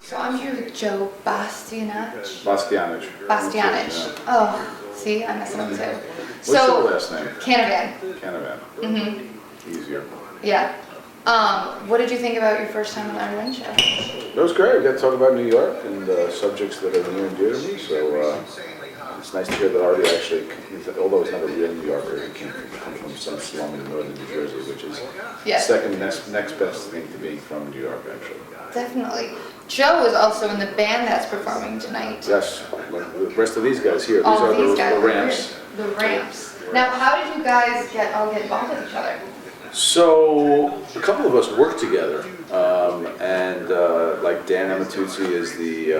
So I'm here with Joe Bastianich. Bastianich. Bastianich. Yeah. Oh, see, I messed up too. What's your last name? Canavan. Canavan. Mm-hmm. Easier. Yeah. What did you think about your first time on the Artie Lange Show? It was great. We got to talk about New York and subjects that are near and dear to me. So it's nice to hear that Artie actually, although he's not a real New Yorker, he came from some slum in northern New Jersey, which is the second next best thing to being from New York, actually. Definitely. Joe is also in the band that's performing tonight. Yes, like the rest of these guys here. All These are these guys. the ramps. The ramps. Now, how did you guys all get involved with each other? So a couple of us work together, and like Dan Amatuzzi is the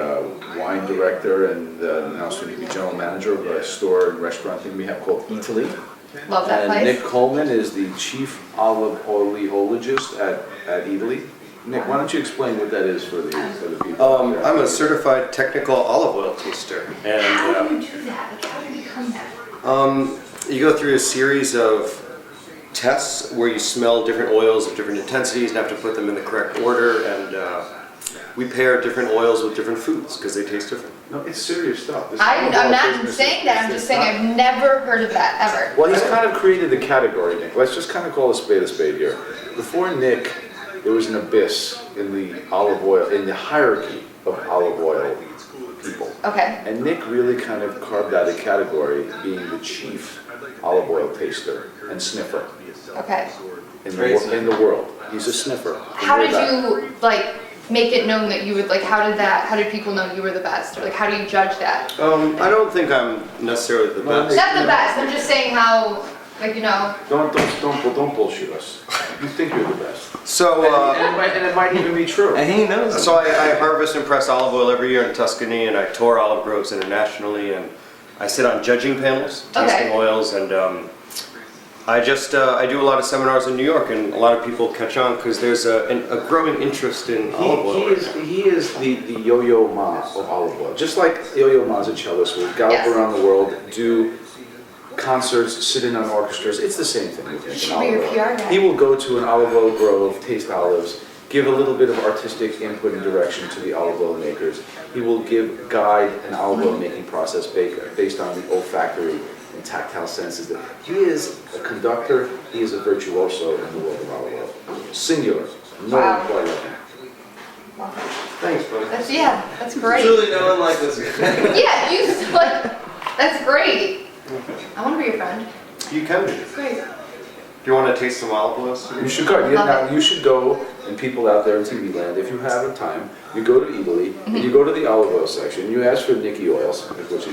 wine director and now soon to be general manager of a store and restaurant thing we have called Italy. Love that place. And Nick Coleman is the chief olive oleologist at Italy. Nick, why don't you explain what that is for the people? I'm a certified technical olive oil taster. And How do you do that? Like, how do you become that? you go through a series of tests where you smell different oils of different intensities and have to put them in the correct order. And we pair different oils with different foods because they taste different. No, it's serious stuff. I'm not saying that. I'm just saying I've never heard of that, ever. Well, he's kind of created the category, Nick. Let's just kind of call a spade here. Before Nick, there was an abyss in the olive oil, in the hierarchy of olive oil people. Okay. And Nick really kind of carved out a category, being the chief olive oil taster and sniffer. Okay. In the world. He's a sniffer. How did you, make it known that you would, how did people know you were the best? Or, how do you judge that? I don't think I'm necessarily the best. Not the best, I'm just saying how, Don't bullshit us. You think you're the best. So, and it might even be true. and he knows. So I harvest and press olive oil every year in Tuscany, and I tour olive groves internationally, and I sit on judging panels, tasting oils, and I do a lot of seminars in New York, and a lot of people catch on because there's a growing interest in olive oil. He is the Yo-Yo Ma of olive oil. Just like Yo-Yo Ma's a cellist will gallop around the world, do concerts, sit in on orchestras. It's the same thing with Nick and olive oil. He will go to an olive oil grove, taste olives, give a little bit of artistic input and direction to the olive oil makers. He will guide an olive oil making process based on the olfactory and tactile senses. He is a conductor, he is a virtuoso in the world of olive oil. Singular. No one quite like him. Thanks, bro. That's great. Truly no one like this. That's great. I want to be your friend. You can be. Great. Do you want to taste some olive oils? You should go. Now you should go, and people out there in TV land, if you have a time, you go to Italy and you go to the olive oil section. You ask for Nicky Oils, which is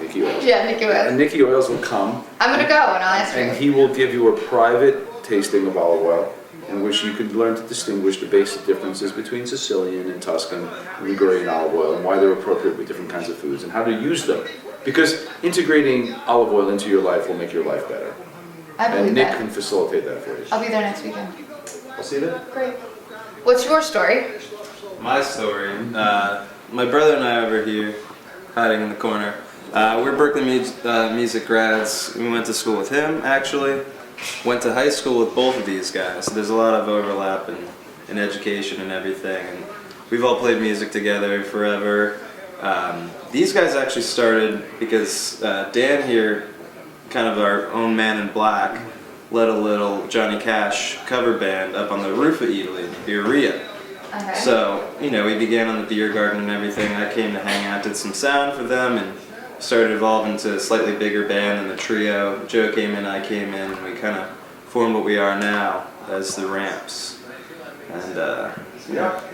Nicky Oils. Yeah, Nicky Oils. And Nicky Oils will come. I'm gonna go and I'll ask And you. he will give you a private tasting of olive oil, in which you can learn to distinguish the basic differences between Sicilian and Tuscan and Ligurian olive oil, and why they're appropriate with different kinds of foods, and how to use them. Because integrating olive oil into your life will make your life better. I believe And Nick that. can facilitate that for you. I'll be there next weekend. I'll see you there. Great. What's your story? My story. My brother and I over here, hiding in the corner. We're Berkeley music grads. We went to school with him, actually. Went to high school with both of these guys. So there's a lot of overlap in education and everything. And we've all played music together forever. These guys actually started because Dan here, kind of our own man in black, led a little Johnny Cash cover band up on the roof of Italy, Beeria. Okay. So, we began on the beer garden and everything. I came to hang out, did some sound for them, and started evolving to a slightly bigger band than the trio. Joe came in, I came in, and we kind of formed what we are now as the Ramps. And the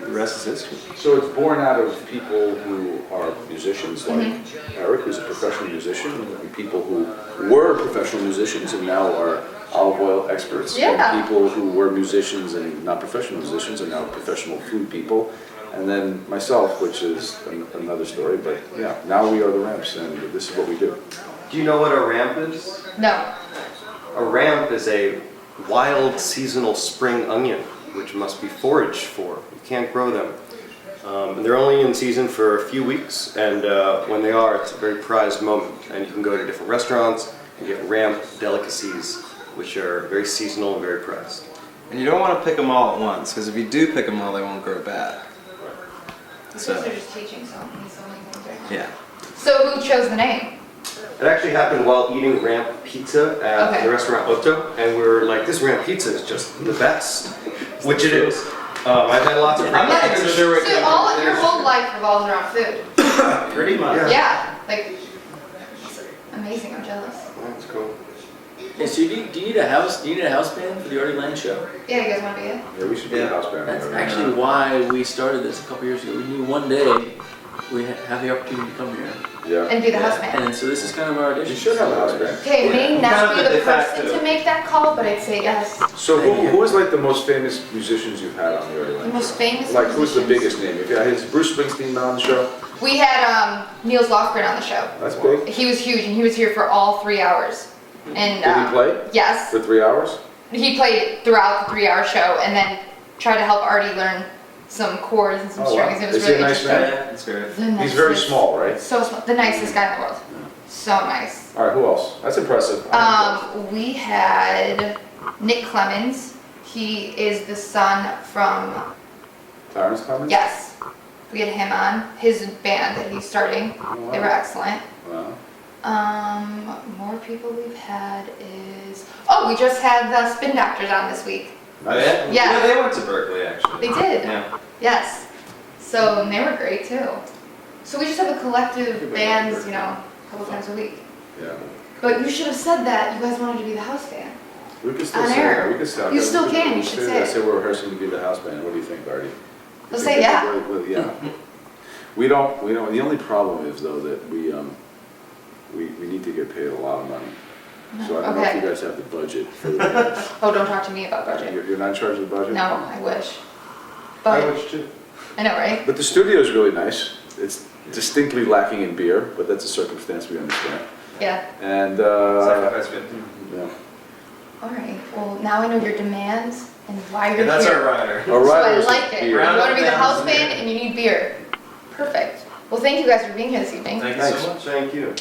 rest is history. So it's born out of people who are musicians, like Eric, who's a professional musician, and people who were professional musicians and now are olive oil experts, and people who were musicians and not professional musicians and now professional food people, and then myself, which is another story, but now we are the Ramps, and this is what we do. Do you know what a ramp is? No. A ramp is a wild seasonal spring onion, which must be foraged for. You can't grow them. And they're only in season for a few weeks, and when they are, it's a very prized moment. And you can go to different restaurants and get ramp delicacies, which are very seasonal and very prized. And you don't want to pick them all at once, because if you do pick them all, they won't grow bad. The So, kids are just teaching so many things right now. yeah. So who chose the name? It actually happened while eating ramp pizza at Okay. the restaurant Otto, and we were like, this ramp pizza is just the best, which it is. I've had lots of I'm not even sure what So all of your whole life revolves around food. pretty much. Yeah. Yeah, like, it's amazing, I'm jealous. That's cool. Hey, so do you need a house? Do you need a house band for the Artie Lange Show? Yeah, you guys wanna be it? Yeah, we should be a house band. That's right? actually why we started this a couple years ago. We knew one day we have the opportunity to come here. Yeah. And be the house band. And so this is kind of our audition. You should have a house band. Okay, may not Kind of be the the de facto. person to make that call, but I'd say yes. So who is like the most famous musicians you've had on the Artie The Lange most Show? famous Like who's the musicians. biggest name? If you has Bruce Springsteen been on the show? We had Niels Lofgren on the show. That's big. He was huge, and he was here for all 3 hours. And Did he play yes, for 3 hours? he played throughout the 3-hour show, and then tried to help Artie learn some chords and some Oh, wow. strings. It was Is he a really nice interesting. man? Yeah, that's great. The He's very nicest- small, right? So small. The nicest guy in the world. So nice. All right, who else? That's impressive. We had Nick Clemens. He is the son from, Clarence Clemens? yes, we had him on. His band that he's starting. They were excellent. Wow. More people we've had is, oh, we just had the Spin Doctors on this week. Oh, yeah? Yeah. Yeah, they went to Berkeley, actually. They did. Yeah. Yes. So, and they were great too. So we just have a collective bands, you know, a couple times a week. Yeah. But you should have said that you guys wanted to be the house band. We could still On say air. that. We could still. You still we can, we you should say it. Say we're rehearsing to be the house band. What do you think, Artie? Let's say yeah. Yeah. We don't. The only problem is though that we need to get paid a lot of money. So I don't know if Okay. you guys have the budget for the bands. Oh, don't talk to me about budget. You're not in charge of the budget? No, I wish. I But, wish too. I know, right? But the studio is really nice. It's distinctly lacking in beer, but that's a circumstance we understand. Yeah. And, Sacrifice good. yeah. All right. Well, now I know your demands and why you're And that's here. our rider. All right. So I there's like it. beer. You Round want to be the up house bands and band and you need beer. Perfect. Well, thank you guys for being here this evening. Thank you Thanks. so much. Thank you.